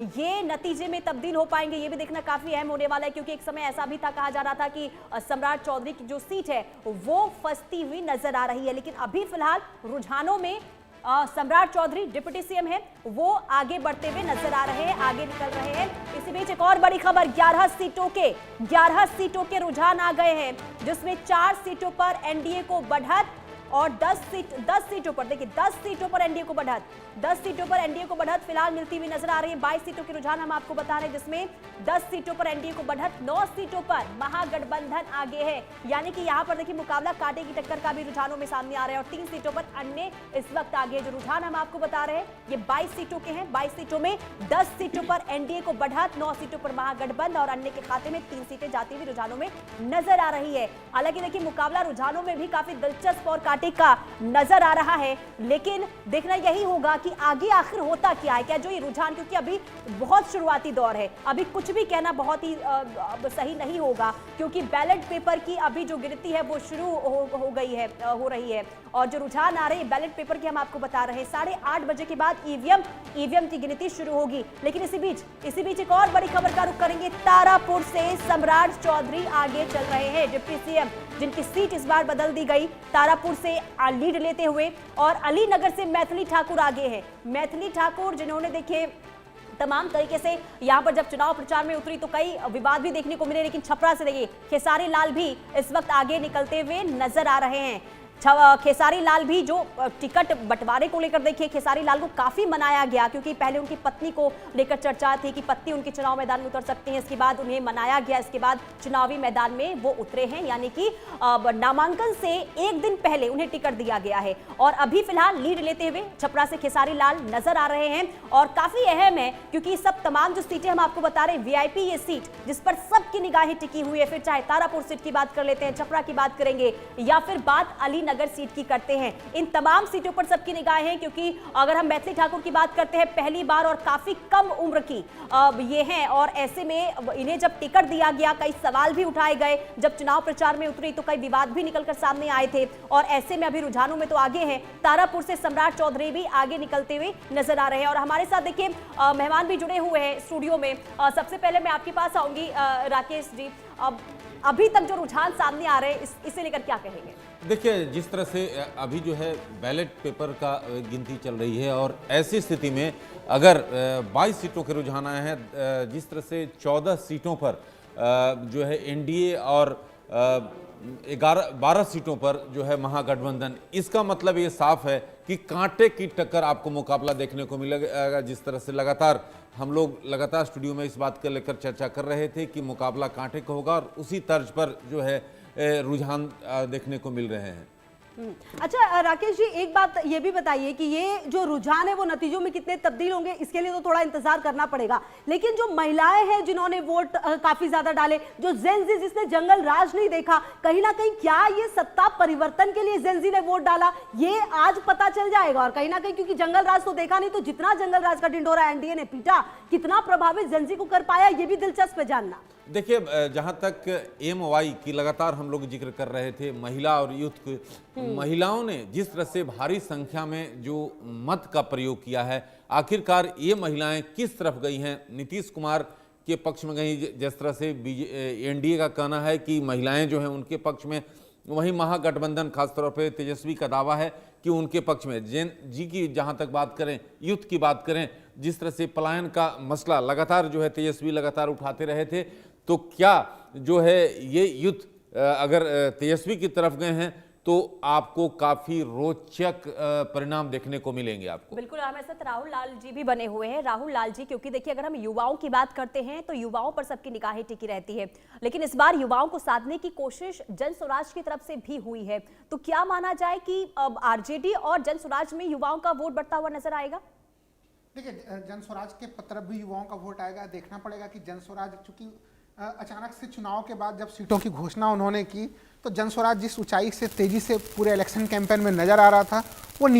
ये नतीजे में तब्दील हो पाएंगे, ये भी देखना काफी अहम होने वाला है, क्योंकि एक समय ऐसा भी था, कहा जा रहा था कि सम्राट चौधरी की जो सीट है वो फंसती हुई नजर आ रही है। लेकिन अभी फिलहाल रुझानों में सम्राट चौधरी डिप्टी सीएम है, वो आगे बढ़ते हुए नजर आ रहे हैं, आगे निकल रहे हैं। इसी बीच एक और बड़ी खबर, 11 सीटों के रुझान आ गए हैं, जिसमें 4 सीटों पर एनडीए को बढ़त और 10 सीटों पर, देखिए 10 सीटों पर एनडीए को बढ़त फिलहाल मिलती हुई नजर आ रही है। 22 सीटों के रुझान हम आपको बता रहे हैं, जिसमें 10 सीटों पर एनडीए को बढ़त, 9 सीटों पर महागठबंधन आगे है। यानी कि यहां पर देखिए मुकाबला कांटे की टक्कर का भी रुझानों में सामने आ रहा है, और 3 सीटों पर अन्य इस वक्त आगे है। जो रुझान हम आपको बता रहे हैं ये 22 सीटों के हैं। 22 सीटों में 10 सीटों पर एनडीए को बढ़त, 9 सीटों पर महागठबंधन और अन्य के खाते में 3 सीटें जाती हुई रुझानों में नजर आ रही है। हालांकि देखिए मुकाबला रुझानों में भी काफी दिलचस्प और का नजर आ रहा है, लेकिन देखना यही होगा कि आगे आखिर होता क्या है, क्या जो ये रुझान, क्योंकि अभी बहुत शुरुआती दौर है, अभी कुछ भी कहना बहुत ही सही नहीं होगा, क्योंकि बैलेट पेपर की अभी जो गिनती है वो शुरू हो रही है। और जो रुझान आ रहे हैं बैलेट पेपर के हम आपको बता रहे हैं, 8:30 बजे के बाद ईवीएम की गिनती शुरू होगी। लेकिन इसी बीच एक और बड़ी खबर का रुख करेंगे। तारापुर से सम्राट चौधरी आगे चल रहे हैं, डिप्टी सीएम जिनकी सीट इस बार बदल दी गई, तारापुर से लीड लेते हुए, और अलीनगर से मैथिली ठाकुर आगे है। मैथिली ठाकुर जिन्होंने देखिए तमाम तरीके से यहां पर जब चुनाव प्रचार में उतरी तो कई विवाद भी देखने को मिले, लेकिन छपरा से देखिए खेसारी लाल भी इस वक्त आगे निकलते हुए नजर आ रहे हैं। खेसारी लाल भी जो टिकट बंटवारे को लेकर देखिए खेसारी लाल को काफी मनाया गया, क्योंकि पहले उनकी पत्नी को लेकर चर्चा थी कि पत्नी उनके चुनाव मैदान में उतर सकती हैं, इसके बाद उन्हें मनाया गया, इसके बाद चुनावी मैदान में वो उतरे हैं, यानी कि नामांकन से एक दिन पहले उन्हें टिकट दिया गया है। और अभी फिलहाल लीड लेते हुए छपरा से खेसारी लाल नजर आ रहे हैं, और काफी अहम है क्योंकि सब तमाम जो सीटें हम आपको बता रहे हैं, वीआईपी ये सीट जिस पर सबकी निगाहें टिकी हुई है, फिर चाहे तारापुर सीट की बात कर लेते हैं, छपरा की बात करेंगे, या फिर बात अलीनगर सीट की करते हैं, इन तमाम सीटों पर सबकी निगाहें हैं। क्योंकि अगर हम मैथिली ठाकुर की बात करते हैं, पहली बार और काफी कम उम्र की ये हैं, और ऐसे में इन्हें जब टिकट दिया गया कई सवाल भी उठाए गए, जब चुनाव प्रचार में उतरी तो कई विवाद भी निकलकर सामने आए थे, और ऐसे में अभी रुझानों में तो आगे हैं। तारापुर से सम्राट चौधरी भी आगे निकलते हुए नजर आ रहे हैं, और हमारे साथ देखिए मेहमान भी जुड़े हुए हैं स्टूडियो में। सबसे पहले मैं आपके पास आऊंगी राकेश जी, अभी तक जो रुझान सामने आ रहे हैं इसे लेकर क्या कहेंगे? देखिए, जिस तरह से अभी जो है बैलेट पेपर का गिनती चल रही है, और ऐसी स्थिति में अगर 22 सीटों के रुझान आए हैं, जिस तरह से 14 सीटों पर जो है एनडीए और 12 सीटों पर जो है महागठबंधन, इसका मतलब ये साफ है कि कांटे की टक्कर आपको मुकाबला देखने को मिलेगा। जिस तरह से हम लोग लगातार स्टूडियो में इस बात को लेकर चर्चा कर रहे थे कि मुकाबला कांटे का होगा, और उसी तर्ज पर जो है रुझान देखने को मिल रहे हैं। अच्छा राकेश जी, एक बात ये भी बताइए कि ये जो रुझान है वो नतीजों में कितने तब्दील होंगे, इसके लिए तो थोड़ा इंतजार करना पड़ेगा, लेकिन जो महिलाएं हैं जिन्होंने वोट काफी ज्यादा डाले, जो जेनजी जिसने जंगल राज नहीं देखा, कहीं ना कहीं क्या ये सत्ता परिवर्तन के लिए जेनजी ने वोट डाला, ये आज पता चल जाएगा। और कहीं ना कहीं क्योंकि जंगल राज तो देखा नहीं, तो जितना जंगल राज का ढिंढोरा एनडीए ने पीटा, कितना प्रभावित जेनजी को कर पाया, ये भी दिलचस्प है जानना। देखिए, जहां तक एमवाई की लगातार हम लोग जिक्र कर रहे थे, महिला और यूथ की, महिलाओं ने जिस तरह से भारी संख्या में जो मत का प्रयोग किया है, आखिरकार ये महिलाएं किस तरफ गई हैं? नीतीश कुमार के पक्ष में गई, जिस तरह से एनडीए का कहना है कि महिलाएं जो हैं उनके पक्ष में, वहीं महागठबंधन खासतौर पर तेजस्वी का दावा है कि उनके पक्ष में। जेन जी की जहां तक बात करें, यूथ की बात करें, जिस तरह से पलायन का मसला लगातार जो है तेजस्वी लगातार उठाते रहे थे, तो क्या जो है ये यूथ अगर तेजस्वी की तरफ गए हैं तो आपको काफी रोचक परिणाम देखने को मिलेंगे आपको। बिल्कुल, हमारे साथ राहुल लाल जी भी बने हुए हैं। राहुल लाल जी, क्योंकि देखिए अगर हम युवाओं की बात करते हैं तो युवाओं पर सबकी निगाहें टिकी रहती है, लेकिन इस बार युवाओं को साधने की कोशिश जन स्वराज की तरफ से भी हुई है, तो क्या माना जाए कि आरजेडी और जन स्वराज में युवाओं का वोट बढ़ता हुआ नजर आएगा? देखिए, जन स्वराज के तरफ भी युवाओं का वोट आएगा। देखना पड़ेगा कि जन स्वराज, चूंकि अचानक से चुनाव के बाद जब सीटों की घोषणा उन्होंने की, तो जन स्वराज जिस ऊंचाई से तेजी से पूरे इलेक्शन कैंपेन में नजर आ रहा था, वो